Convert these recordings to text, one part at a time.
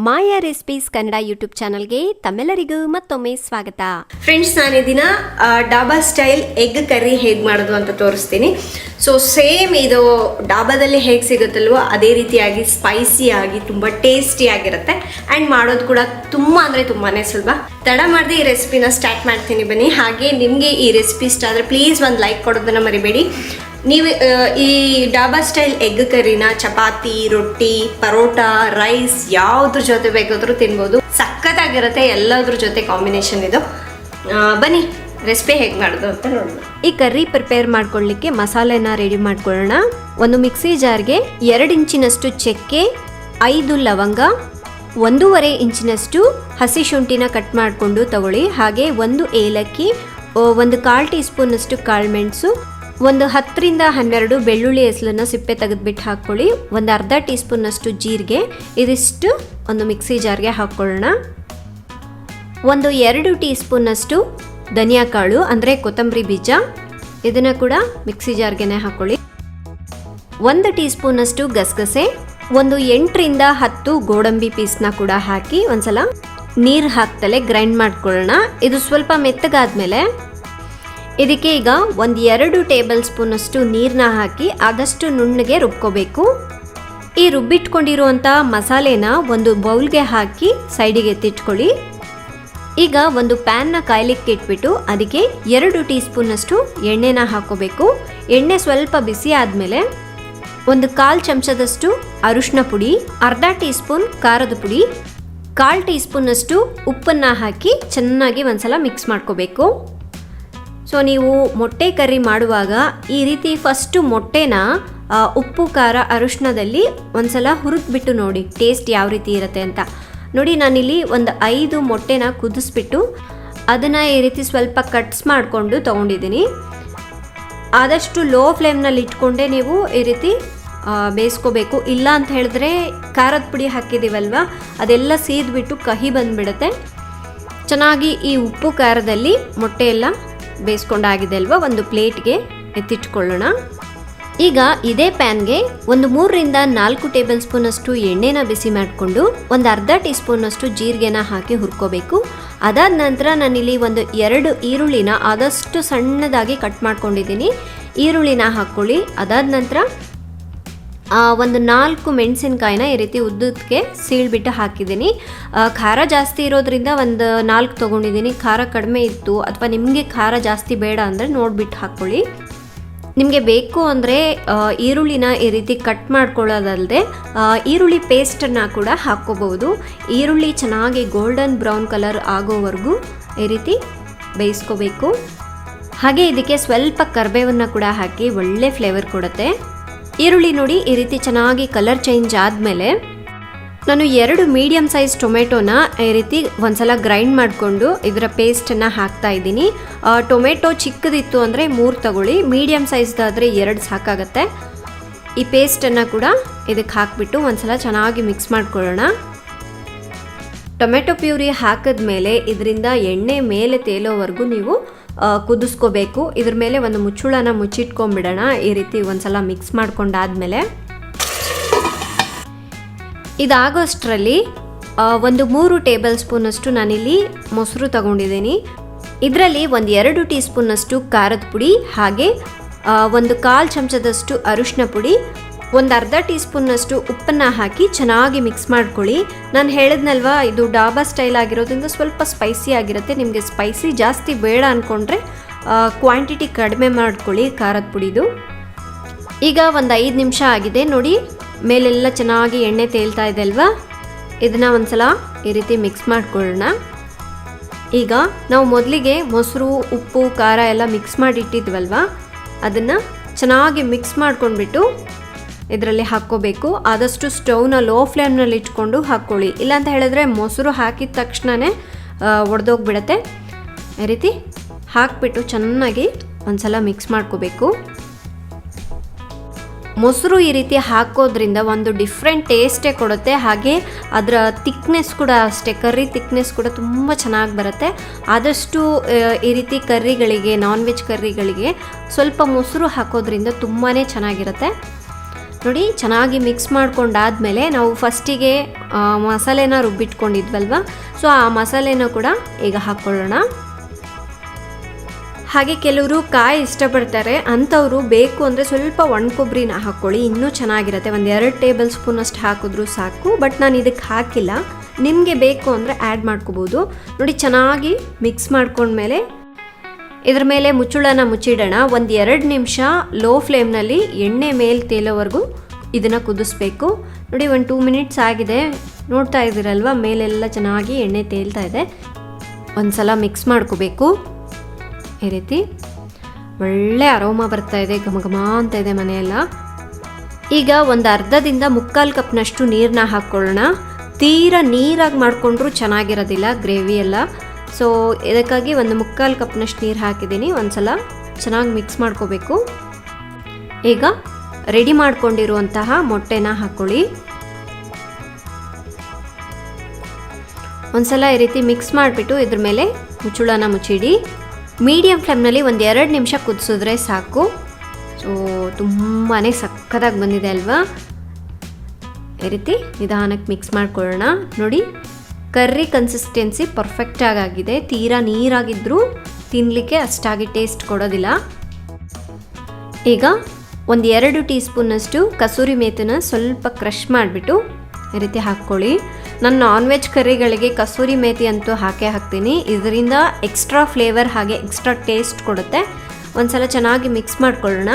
ಮಾಯಾ recipes Kannada YouTube ಚಾನಲ್ಗೆ ತಮ್ಮೆಲ್ಲರಿಗೂ ಮತ್ತೊಮ್ಮೆ ಸ್ವಾಗತ. ಫ್ರೆಂಡ್ಸ್, ನಾನು ಈ ದಿನ ಡಾಬಾ ಸ್ಟೈಲ್ ಎಗ್ ಕರ್ರಿ ಹೇಗೆ ಮಾಡೋದು ಅಂತ ತೋರಿಸ್ತೀನಿ. ಸೊ ಸೇಮ್ ಇದು ಡಾಬಾದಲ್ಲಿ ಹೇಗೆ ಸಿಗುತ್ತಲ್ವೋ ಅದೇ ರೀತಿಯಾಗಿ ಸ್ಪೈಸಿಯಾಗಿ ತುಂಬ ಟೇಸ್ಟಿಯಾಗಿರುತ್ತೆ ಆ್ಯಂಡ್ ಮಾಡೋದು ಕೂಡ ತುಂಬ ಅಂದರೆ ತುಂಬಾ ಸುಲಭ. ತಡ ಮಾಡದೆ ಈ ರೆಸಿಪಿನ ಸ್ಟಾರ್ಟ್ ಮಾಡ್ತೀನಿ ಬನ್ನಿ. ಹಾಗೆ ನಿಮಗೆ ಈ ರೆಸಿಪಿ ಇಷ್ಟ ಆದರೆ ಪ್ಲೀಸ್ ಒಂದು ಲೈಕ್ ಕೊಡೋದನ್ನು ಮರಿಬೇಡಿ. ನೀವು ಈ ಡಾಬಾ ಸ್ಟೈಲ್ ಎಗ್ ಕರಿನ ಚಪಾತಿ, ರೊಟ್ಟಿ, ಪರೋಟ, ರೈಸ್ ಯಾವುದ್ರ ಜೊತೆ ಬೇಕಾದರೂ ತಿನ್ಬೋದು. ಸಖತ್ತಾಗಿರುತ್ತೆ ಎಲ್ಲದ್ರ ಜೊತೆ ಕಾಂಬಿನೇಷನ್ ಇದು. ಬನ್ನಿ ರೆಸಿಪಿ ಹೇಗೆ ಮಾಡೋದು ಅಂತ ನೋಡೋಣ. ಈ ಕರ್ರಿ ಪ್ರಿಪೇರ್ ಮಾಡ್ಕೊಳ್ಳಿಕ್ಕೆ ಮಸಾಲೆನ ರೆಡಿ ಮಾಡ್ಕೊಳ್ಳೋಣ. ಒಂದು ಮಿಕ್ಸಿ ಜಾರ್ಗೆ 2 ಇಂಚಿನಷ್ಟು ಚಕ್ಕೆ, 5 ಲವಂಗ, 1.5 ಇಂಚಿನಷ್ಟು ಹಸಿ ಶುಂಠಿನ ಕಟ್ ಮಾಡಿಕೊಂಡು ತಗೊಳ್ಳಿ. ಹಾಗೆ 1 ಏಲಕ್ಕಿ, 1/4 ಟೀ ಸ್ಪೂನಷ್ಟು ಕಾಳುಮೆಣಸು, ಒಂದು 10 ರಿಂದ 12 ಬೆಳ್ಳುಳ್ಳಿ ಹೆಸಲನ್ನು ಸಿಪ್ಪೆ ತೆಗೆದುಬಿಟ್ಟು ಹಾಕ್ಕೊಳ್ಳಿ. ಒಂದು ಅರ್ಧ ಟೀ ಸ್ಪೂನಷ್ಟು ಜೀರಿಗೆ, ಇದಿಷ್ಟು ಒಂದು ಮಿಕ್ಸಿ ಜಾರ್ಗೆ ಹಾಕ್ಕೊಳ್ಳೋಣ. ಒಂದು 2 ಟೀ ಸ್ಪೂನಷ್ಟು ಧನಿಯಾ ಕಾಳು ಅಂದರೆ ಕೊತ್ತಂಬರಿ ಬೀಜ, ಇದನ್ನು ಕೂಡ ಮಿಕ್ಸಿ ಜಾರ್ಗೆ ಹಾಕ್ಕೊಳ್ಳಿ. 1 ಟೀ ಸ್ಪೂನಷ್ಟು ಗಸಗಸೆ, ಒಂದು 8 ರಿಂದ 10 ಗೋಡಂಬಿ ಪೀಸ್ನ ಕೂಡ ಹಾಕಿ ಒಂದ್ಸಲ ನೀರು ಹಾಕ್ತಲೇ ಗ್ರೈಂಡ್ ಮಾಡ್ಕೊಳ್ಳೋಣ. ಇದು ಸ್ವಲ್ಪ ಮೆತ್ತಗಾದ್ಮೇಲೆ ಇದಕ್ಕೆ ಈಗ 1-2 ಟೇಬಲ್ ಸ್ಪೂನಷ್ಟು ನೀರನ್ನ ಹಾಕಿ ಆದಷ್ಟು ನುಣ್ಣಗೆ ರುಬ್ಕೋಬೇಕು. ಈ ರುಬ್ಬಿಟ್ಕೊಂಡಿರುವಂಥ ಮಸಾಲೆನ ಒಂದು ಬೌಲ್ಗೆ ಹಾಕಿ ಸೈಡಿಗೆ ಎತ್ತಿಟ್ಕೊಳ್ಳಿ. ಈಗ ಒಂದು ಪ್ಯಾನ್ನ ಕಾಯ್ಲಿಕ್ಕೆ ಇಟ್ಬಿಟ್ಟು ಅದಕ್ಕೆ 2 ಟೀ ಸ್ಪೂನಷ್ಟು ಎಣ್ಣೆನ ಹಾಕೋಬೇಕು. ಎಣ್ಣೆ ಸ್ವಲ್ಪ ಬಿಸಿ ಆದಮೇಲೆ 1/4 ಚಮಚದಷ್ಟು ಅರಿಶಿನ ಪುಡಿ, ಅರ್ಧ ಟೀ ಸ್ಪೂನ್ ಖಾರದ ಪುಡಿ, 1/4 ಟೀ ಸ್ಪೂನಷ್ಟು ಉಪ್ಪನ್ನು ಹಾಕಿ ಚೆನ್ನಾಗಿ ಒಂದ್ಸಲ ಮಿಕ್ಸ್ ಮಾಡ್ಕೋಬೇಕು. ಸೊ ನೀವು ಮೊಟ್ಟೆ ಕರ್ರಿ ಮಾಡುವಾಗ ಈ ರೀತಿ ಫಸ್ಟು ಮೊಟ್ಟೆನ ಉಪ್ಪು, ಖಾರ, ಅರಿಶಿನದಲ್ಲಿ ಒಂದ್ಸಲ ಹುರಿದ್ಬಿಟ್ಟು ನೋಡಿ ಟೇಸ್ಟ್ ಯಾವ ರೀತಿ ಇರುತ್ತೆ ಅಂತ. ನೋಡಿ, ನಾನಿಲ್ಲಿ ಒಂದು 5 ಮೊಟ್ಟೆನ ಕುದಿಸ್ಬಿಟ್ಟು ಅದನ್ನು ಈ ರೀತಿ ಸ್ವಲ್ಪ ಕಟ್ಸ್ ಮಾಡಿಕೊಂಡು ತೊಗೊಂಡಿದ್ದೀನಿ. ಆದಷ್ಟು ಲೋ ಫ್ಲೇಮ್ನಲ್ಲಿ ಇಟ್ಕೊಂಡೆ ನೀವು ಈ ರೀತಿ ಬೇಯಿಸ್ಕೋಬೇಕು. ಇಲ್ಲ ಅಂತ ಹೇಳಿದ್ರೆ ಖಾರದ ಪುಡಿ ಹಾಕಿದ್ದೀವಲ್ವ, ಅದೆಲ್ಲ ಸೀದ್ಬಿಟ್ಟು ಕಹಿ ಬಂದುಬಿಡುತ್ತೆ. ಚೆನ್ನಾಗಿ ಈ ಉಪ್ಪು ಖಾರದಲ್ಲಿ ಮೊಟ್ಟೆ ಎಲ್ಲ ಬೇಯಿಸ್ಕೊಂಡಾಗಿದೆ ಅಲ್ವಾ, ಒಂದು ಪ್ಲೇಟ್ಗೆ ಎತ್ತಿಟ್ಕೊಳ್ಳೋಣ. ಈಗ ಇದೇ ಪ್ಯಾನ್ಗೆ ಒಂದು 3 ರಿಂದ 4 ಟೇಬಲ್ ಸ್ಪೂನಷ್ಟು ಎಣ್ಣೆನ ಬಿಸಿ ಮಾಡಿಕೊಂಡು ಒಂದು ಅರ್ಧ ಟೀ ಸ್ಪೂನಷ್ಟು ಜೀರಿಗೆನ ಹಾಕಿ ಹುರ್ಕೋಬೇಕು. ಅದಾದ ನಂತರ ನಾನಿಲ್ಲಿ ಒಂದು 2 ಈರುಳ್ಳಿನ ಆದಷ್ಟು ಸಣ್ಣದಾಗಿ ಕಟ್ ಮಾಡ್ಕೊಂಡಿದ್ದೀನಿ. ಈರುಳ್ಳಿನ ಹಾಕ್ಕೊಳ್ಳಿ. ಅದಾದ ನಂತರ ಒಂದು 4 ಮೆಣಸಿನ್ಕಾಯಿನ ಈ ರೀತಿ ಉದ್ದಕ್ಕೆ ಸೀಳ್ಬಿಟ್ಟು ಹಾಕಿದ್ದೀನಿ. ಖಾರ ಜಾಸ್ತಿ ಇರೋದ್ರಿಂದ ಒಂದು 4 ತೊಗೊಂಡಿದ್ದೀನಿ. ಖಾರ ಕಡಿಮೆ ಇತ್ತು ಅಥವಾ ನಿಮಗೆ ಖಾರ ಜಾಸ್ತಿ ಬೇಡ ಅಂದರೆ ನೋಡಿಬಿಟ್ಟು ಹಾಕ್ಕೊಳ್ಳಿ. ನಿಮಗೆ ಬೇಕು ಅಂದರೆ ಈರುಳ್ಳಿನ ಈ ರೀತಿ ಕಟ್ ಮಾಡ್ಕೊಳ್ಳೋದಲ್ಲದೆ ಈರುಳ್ಳಿ ಪೇಸ್ಟನ್ನು ಕೂಡ ಹಾಕ್ಕೋಬಹುದು. ಈರುಳ್ಳಿ ಚೆನ್ನಾಗಿ ಗೋಲ್ಡನ್ ಬ್ರೌನ್ ಕಲರ್ ಆಗೋವರೆಗೂ ಈ ರೀತಿ ಬೇಯಿಸ್ಕೋಬೇಕು. ಹಾಗೆ ಇದಕ್ಕೆ ಸ್ವಲ್ಪ ಕರಿಬೇವನ್ನು ಕೂಡ ಹಾಕಿ ಒಳ್ಳೆ ಫ್ಲೇವರ್ ಕೊಡುತ್ತೆ. ಈರುಳ್ಳಿ ನೋಡಿ ಈ ರೀತಿ ಚೆನ್ನಾಗಿ ಕಲರ್ ಚೇಂಜ್ ಆದಮೇಲೆ ನಾನು 2 ಮೀಡಿಯಮ್ ಸೈಜ್ ಟೊಮೆಟೊನ ಈ ರೀತಿ ಒಂದ್ಸಲ ಗ್ರೈಂಡ್ ಮಾಡಿಕೊಂಡು ಇದರ ಪೇಸ್ಟನ್ನು ಹಾಕ್ತಾ ಇದ್ದೀನಿ. ಟೊಮೆಟೊ ಚಿಕ್ಕದಿತ್ತು ಅಂದರೆ 3 ತಗೊಳ್ಳಿ, ಮೀಡಿಯಮ್ ಸೈಜ್ದಾದರೆ 2 ಸಾಕಾಗತ್ತೆ. ಈ ಪೇಸ್ಟನ್ನು ಕೂಡ ಇದಕ್ಕೆ ಹಾಕಿಬಿಟ್ಟು ಒಂದ್ಸಲ ಚೆನ್ನಾಗಿ ಮಿಕ್ಸ್ ಮಾಡ್ಕೊಳ್ಳೋಣ. ಟೊಮೆಟೊ ಪ್ಯೂರಿ ಹಾಕಿದ್ಮೇಲೆ ಇದರಿಂದ ಎಣ್ಣೆ ಮೇಲೆ ತೇಲೋವರೆಗೂ ನೀವು ಕುದಿಸ್ಕೋಬೇಕು. ಇದ್ರ ಮೇಲೆ ಒಂದು ಮುಚ್ಚುಳನ ಮುಚ್ಚಿಟ್ಕೊಂಡ್ಬಿಡೋಣ. ಈ ರೀತಿ ಒಂದ್ಸಲ ಮಿಕ್ಸ್ ಮಾಡ್ಕೊಂಡಾದ್ಮೇಲೆ ಇದಾಗೋಷ್ಟರಲ್ಲಿ ಒಂದು 3 ಟೇಬಲ್ ಸ್ಪೂನಷ್ಟು ನಾನಿಲ್ಲಿ ಮೊಸರು ತಗೊಂಡಿದ್ದೀನಿ. ಇದರಲ್ಲಿ ಒಂದು 2 ಟೀ ಸ್ಪೂನಷ್ಟು ಖಾರದ ಪುಡಿ, ಹಾಗೆ 1/4 ಚಮಚದಷ್ಟು ಅರಿಶಿನ ಪುಡಿ, ಒಂದು ಅರ್ಧ ಟೀ ಸ್ಪೂನ್ನಷ್ಟು ಉಪ್ಪನ್ನು ಹಾಕಿ ಚೆನ್ನಾಗಿ ಮಿಕ್ಸ್ ಮಾಡ್ಕೊಳ್ಳಿ. ನಾನು ಹೇಳಿದ್ನಲ್ವ, ಇದು ಡಾಬಾ ಸ್ಟೈಲ್ ಆಗಿರೋದ್ರಿಂದ ಸ್ವಲ್ಪ ಸ್ಪೈಸಿ ಆಗಿರುತ್ತೆ. ನಿಮಗೆ ಸ್ಪೈಸಿ ಜಾಸ್ತಿ ಬೇಡ ಅಂದ್ಕೊಂಡ್ರೆ ಕ್ವಾಂಟಿಟಿ ಕಡಿಮೆ ಮಾಡ್ಕೊಳ್ಳಿ ಖಾರದ ಪುಡಿದು. ಈಗ ಒಂದು 5 ನಿಮಿಷ ಆಗಿದೆ ನೋಡಿ, ಮೇಲೆಲ್ಲ ಚೆನ್ನಾಗಿ ಎಣ್ಣೆ ತೇಲ್ತಾ ಇದೆ ಅಲ್ವಾ. ಇದನ್ನು ಒಂದ್ಸಲ ಈ ರೀತಿ ಮಿಕ್ಸ್ ಮಾಡ್ಕೊಳ್ಳೋಣ. ಈಗ ನಾವು ಮೊದಲಿಗೆ ಮೊಸರು, ಉಪ್ಪು, ಖಾರ ಎಲ್ಲ ಮಿಕ್ಸ್ ಮಾಡಿ ಇಟ್ಟಿದ್ವಲ್ವ, ಅದನ್ನು ಚೆನ್ನಾಗಿ ಮಿಕ್ಸ್ ಮಾಡ್ಕೊಂಡ್ಬಿಟ್ಟು ಇದರಲ್ಲಿ ಹಾಕ್ಕೋಬೇಕು. ಆದಷ್ಟು ಸ್ಟವ್ನ ಲೋ ಫ್ಲೇಮ್ನಲ್ಲಿ ಇಟ್ಕೊಂಡು ಹಾಕ್ಕೊಳ್ಳಿ. ಇಲ್ಲಾಂತ ಹೇಳಿದ್ರೆ ಮೊಸರು ಹಾಕಿದ ತಕ್ಷಣವೇ ಒಡೆದೋಗ್ಬಿಡತ್ತೆ. ಈ ರೀತಿ ಹಾಕಿಬಿಟ್ಟು ಚೆನ್ನಾಗಿ ಒಂದ್ಸಲ ಮಿಕ್ಸ್ ಮಾಡ್ಕೋಬೇಕು. ಮೊಸರು ಈ ರೀತಿ ಹಾಕೋದ್ರಿಂದ ಒಂದು ಡಿಫ್ರೆಂಟ್ ಟೇಸ್ಟೇ ಕೊಡುತ್ತೆ. ಹಾಗೆ ಅದರ ತಿಕ್ನೆಸ್ ಕೂಡ ಅಷ್ಟೇ, ಕರ್ರಿ ತಿಕ್ನೆಸ್ ಕೂಡ ತುಂಬ ಚೆನ್ನಾಗಿ ಬರುತ್ತೆ. ಆದಷ್ಟು ಈ ರೀತಿ ಕರ್ರಿಗಳಿಗೆ, ನಾನ್ ವೆಜ್ ಕರ್ರಿಗಳಿಗೆ ಸ್ವಲ್ಪ ಮೊಸರು ಹಾಕೋದ್ರಿಂದ ತುಂಬಾ ಚೆನ್ನಾಗಿರುತ್ತೆ. ನೋಡಿ ಚೆನ್ನಾಗಿ ಮಿಕ್ಸ್ ಮಾಡ್ಕೊಂಡಾದ್ಮೇಲೆ ನಾವು ಫಸ್ಟಿಗೆ ಮಸಾಲೆನ ರುಬ್ಬಿಟ್ಕೊಂಡಿದ್ವಲ್ವ, ಸೊ ಆ ಮಸಾಲೆನ ಕೂಡ ಈಗ ಹಾಕ್ಕೊಳ್ಳೋಣ. ಹಾಗೆ ಕೆಲವರು ಕಾಯಿ ಇಷ್ಟಪಡ್ತಾರೆ, ಅಂಥವರು ಬೇಕು ಅಂದರೆ ಸ್ವಲ್ಪ ಒಣ ಕೊಬ್ಬರಿನ ಹಾಕ್ಕೊಳ್ಳಿ, ಇನ್ನೂ ಚೆನ್ನಾಗಿರುತ್ತೆ. ಒಂದು 2 ಟೇಬಲ್ ಸ್ಪೂನ್ ಅಷ್ಟು ಹಾಕಿದ್ರೂ ಸಾಕು, ಬಟ್ ನಾನು ಇದಕ್ಕೆ ಹಾಕಿಲ್ಲ. ನಿಮಗೆ ಬೇಕು ಅಂದರೆ ಆ್ಯಡ್ ಮಾಡ್ಕೋಬೋದು. ನೋಡಿ ಚೆನ್ನಾಗಿ ಮಿಕ್ಸ್ ಮಾಡ್ಕೊಂಡ್ಮೇಲೆ ಇದ್ರ ಮೇಲೆ ಮುಚ್ಚಳನ ಮುಚ್ಚಿಡೋಣ. ಒಂದು 2 ನಿಮಿಷ ಲೋ ಫ್ಲೇಮ್ನಲ್ಲಿ ಎಣ್ಣೆ ಮೇಲೆ ತೇಲೋವರೆಗೂ ಇದನ್ನು ಕುದಿಸ್ಬೇಕು. ನೋಡಿ ಒಂದು 2 ಮಿನಿಟ್ಸ್ ಆಗಿದೆ, ನೋಡ್ತಾ ಇದ್ದೀರಲ್ವ ಮೇಲೆಲ್ಲ ಚೆನ್ನಾಗಿ ಎಣ್ಣೆ ತೇಲ್ತಾ ಇದೆ. ಒಂದು ಸಲ ಮಿಕ್ಸ್ ಮಾಡ್ಕೋಬೇಕು. ಈ ರೀತಿ ಒಳ್ಳೆ ಅರೋಮಾ ಬರ್ತಾ ಇದೆ, ಘಮ ಘಮ ಅಂತ ಇದೆ ಮನೆಯೆಲ್ಲ. ಈಗ ಒಂದು ಅರ್ಧದಿಂದ 3/4 ಕಪ್ನಷ್ಟು ನೀರನ್ನ ಹಾಕ್ಕೊಳ್ಳೋಣ. ತೀರಾ ನೀರಾಗಿ ಮಾಡಿಕೊಂಡ್ರೂ ಚೆನ್ನಾಗಿರೋದಿಲ್ಲ ಗ್ರೇವಿ ಎಲ್ಲ, ಸೊ ಇದಕ್ಕಾಗಿ ಒಂದು 3/4 ಕಪ್ನಷ್ಟು ನೀರು ಹಾಕಿದ್ದೀನಿ. ಒಂದು ಸಲ ಚೆನ್ನಾಗಿ ಮಿಕ್ಸ್ ಮಾಡ್ಕೋಬೇಕು. ಈಗ ರೆಡಿ ಮಾಡ್ಕೊಂಡಿರುವಂತಹ ಮೊಟ್ಟೆನ ಹಾಕ್ಕೊಳ್ಳಿ. ಒಂದ್ಸಲ ಈ ರೀತಿ ಮಿಕ್ಸ್ ಮಾಡಿಬಿಟ್ಟು ಇದ್ರ ಮೇಲೆ ಮುಚ್ಚಳನ ಮುಚ್ಚಿಡಿ. ಮೀಡಿಯಮ್ ಫ್ಲೇಮ್ನಲ್ಲಿ ಒಂದು 2 ನಿಮಿಷ ಕುದಿಸಿದ್ರೆ ಸಾಕು. ಸೊ ತುಂಬಾ ಸಕ್ಕತ್ತಾಗಿ ಬಂದಿದೆ ಅಲ್ವಾ. ಈ ರೀತಿ ನಿಧಾನಕ್ಕೆ ಮಿಕ್ಸ್ ಮಾಡ್ಕೊಳ್ಳೋಣ. ನೋಡಿ ಕರ್ರಿ ಕನ್ಸಿಸ್ಟೆನ್ಸಿ ಪರ್ಫೆಕ್ಟಾಗಿ ಆಗಿದೆ. ತೀರಾ ನೀರಾಗಿದ್ದರೂ ತಿನ್ನಲಿಕ್ಕೆ ಅಷ್ಟಾಗಿ ಟೇಸ್ಟ್ ಕೊಡೋದಿಲ್ಲ. ಈಗ ಒಂದು 2 ಟೀ ಸ್ಪೂನಷ್ಟು ಕಸೂರಿ ಮೇಥಿನ ಸ್ವಲ್ಪ ಕ್ರಷ್ ಮಾಡಿಬಿಟ್ಟು ಈ ರೀತಿ ಹಾಕ್ಕೊಳ್ಳಿ. ನಾನು ನಾನ್ ವೆಜ್ ಕರ್ರಿಗಳಿಗೆ ಕಸೂರಿ ಮೇಥಿ ಅಂತೂ ಹಾಕ್ತೀನಿ. ಇದರಿಂದ ಎಕ್ಸ್ಟ್ರಾ ಫ್ಲೇವರ್ ಹಾಗೆ ಎಕ್ಸ್ಟ್ರಾ ಟೇಸ್ಟ್ ಕೊಡುತ್ತೆ. ಒಂದು ಸಲ ಚೆನ್ನಾಗಿ ಮಿಕ್ಸ್ ಮಾಡ್ಕೊಳ್ಳೋಣ.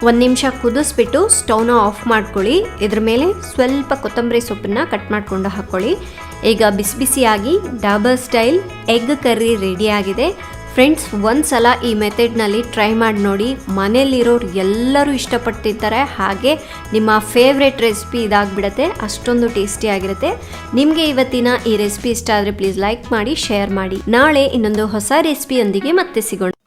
1 ನಿಮಿಷ ಕುದಿಸ್ಬಿಟ್ಟು ಸ್ಟವ್ನ ಆಫ್ ಮಾಡ್ಕೊಳ್ಳಿ. ಇದ್ರ ಮೇಲೆ ಸ್ವಲ್ಪ ಕೊತ್ತಂಬರಿ ಸೊಪ್ಪನ್ನು ಕಟ್ ಮಾಡಿಕೊಂಡು ಹಾಕ್ಕೊಳ್ಳಿ. ಈಗ ಬಿಸಿ ಬಿಸಿಯಾಗಿ ಡಾಬಾ ಸ್ಟೈಲ್ ಎಗ್ ಕರ್ರಿ ರೆಡಿಯಾಗಿದೆ. ಫ್ರೆಂಡ್ಸ್, ಒಂದು ಸಲ ಈ ಮೆಥಡ್ನಲ್ಲಿ ಟ್ರೈ ಮಾಡಿ ನೋಡಿ. ಮನೇಲಿರೋರು ಎಲ್ಲರೂ ಇಷ್ಟಪಡ್ತಿರ್ತಾರೆ. ಹಾಗೆ ನಿಮ್ಮ ಫೇವ್ರೆಟ್ ರೆಸಿಪಿ ಇದಾಗಿಬಿಡುತ್ತೆ, ಅಷ್ಟೊಂದು ಟೇಸ್ಟಿಯಾಗಿರುತ್ತೆ. ನಿಮಗೆ ಇವತ್ತಿನ ಈ ರೆಸಿಪಿ ಇಷ್ಟ ಆದರೆ ಪ್ಲೀಸ್ ಲೈಕ್ ಮಾಡಿ, ಶೇರ್ ಮಾಡಿ. ನಾಳೆ ಇನ್ನೊಂದು ಹೊಸ ರೆಸಿಪಿಯೊಂದಿಗೆ ಮತ್ತೆ ಸಿಗೋಣ.